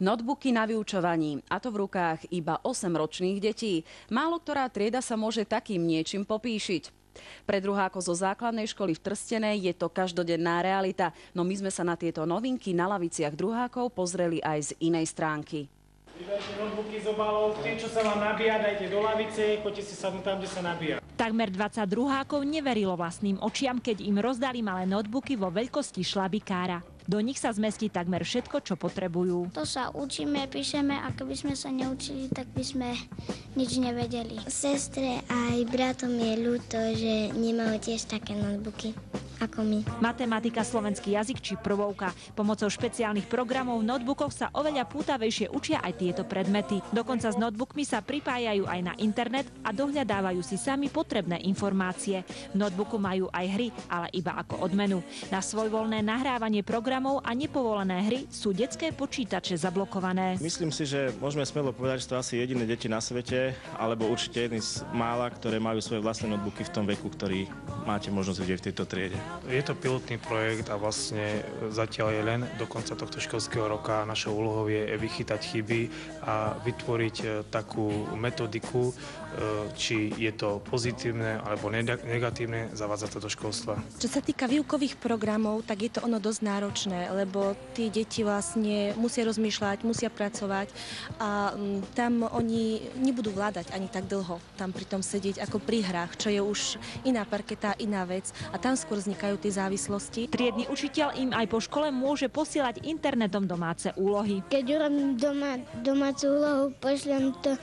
Notebooky na vyučovaní, a to v rukách iba 8-ročných detí. Málo ktorá trieda sa môže takým niečím popíšiť. Pre druhákov zo základnej školy v Trstenej je to každodenná realita, no my sme sa na tieto novinky na laviciach druhákov pozreli aj z inej stránky. Vyberte notebooky z obalov, tým, čo sa vám nabíja, dajte do lavice, poďte si sadnúť tam, kde sa nabíja. Takmer 20 druhákov neverilo vlastným očiam, keď im rozdali malé notebooky vo veľkosti šlabikára. Do nich sa zmestí takmer všetko, čo potrebujú. To sa učíme, píšeme a keby sme sa neučili, tak by sme nič nevedeli. Sestre aj bratom je ľúto, že nemajú tiež také notebooky ako my. Matematika, slovenský jazyk či prvovka. Pomocou špeciálnych programov v notebookoch sa oveľa pútavejšie učia aj tieto predmety. Dokonca s notebookmi sa pripájajú aj na internet a dohľadávajú si sami potrebné informácie. V notebooku majú aj hry, ale iba ako odmenu. Na svojvoľné nahrávanie programov a nepovolené hry sú detské počítače zablokované. Myslím si, že môžeme smelo povedať, že to asi jediné deti na svete, alebo určite jedný z mála, ktoré majú svoje vlastné notebooky v tom veku, ktorý máte možnosť vidieť v tejto triede. Je to pilotný projekt a vlastne zatiaľ je len do konca tohto školského roka. Našou úlohou je vychytať chyby a vytvoriť takú metodiku, či je to pozitívne alebo negatívne zavádzať to do školstva. Čo sa týka výukových programov, tak je to ono dosť náročné, lebo tí deti vlastne musia rozmýšľať, musia pracovať a tam oni nebudú vládať ani tak dlho. Tam pritom sedieť ako pri hrách, čo je už iná parketa, iná vec a tam skôr vznikajú tie závislosti. Triedny učiteľ im aj po škole môže posielať internetom domáce úlohy. Keď urobím domácu úlohu, pošlem to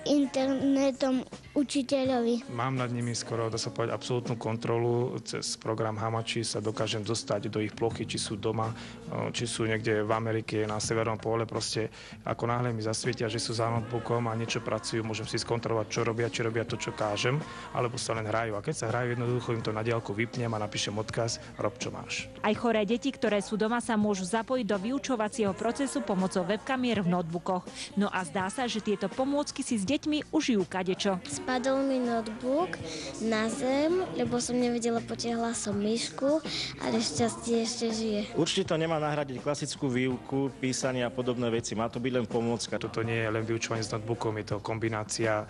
internetom učiteľovi. Mám nad nimi skoro, dá sa povedať, absolútnu kontrolu. Cez program Hamachi sa dokážem dostať do ich plochy, či sú doma, či sú niekde v Amerike, na severnom pole. Proste ako náhle mi zasvietia, že sú za notebookom a niečo pracujú, môžem si skontrolovať, čo robia, či robia to, čo kážem, alebo sa len hrajú. A keď sa hrajú, jednoducho im to na diaľku vypnem a napíšem odkaz, rob, čo máš. Aj choré deti, ktoré sú doma, sa môžu zapojiť do vyučovacieho procesu pomocou webkamier v notebookoch. No a zdá sa, že tieto pomôcky si s deťmi užijú kadečo. Spadol mi notebook na zem, lebo som nevedela, potiahla som myšku, ale šťastie ešte žije. Určite to nemá nahradiť klasickú výuku, písanie a podobné veci. Má to byť len pomôcka. Toto nie je len vyučovanie s notebookom, je to kombinácia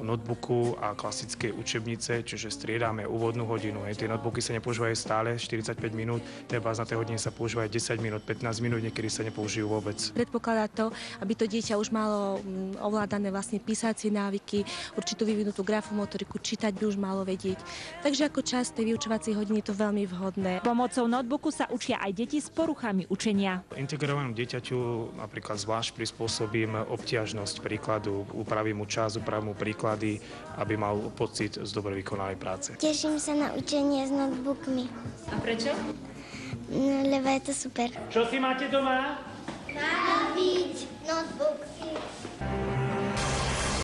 notebooku a klasickej učebnice, čiže striedame úvodnú hodinu. Tie notebooky sa nepoužívajú stále 45 minút, treba na tej hodine sa používajú 10 minút, 15 minút, niekedy sa nepoužijú vôbec. Predpokladá to, aby to dieťa už malo ovládané vlastne písacie návyky, určitú vyvinutú grafomotoriku, čítať by už malo vedieť. Takže ako časť tej vyučovacej hodiny je to veľmi vhodné. Pomocou notebooku sa učia aj deti s poruchami učenia. Integrovanému dieťaťu napríklad zvlášť prispôsobím obťažnosť príkladu, upravím mu čas, upravím mu príklady, aby mal pocit z dobre vykonanej práce. Teším sa na učenie s notebookmi. A prečo? No, lebo je to super. Čo si máte doma? Nabiť notebooky.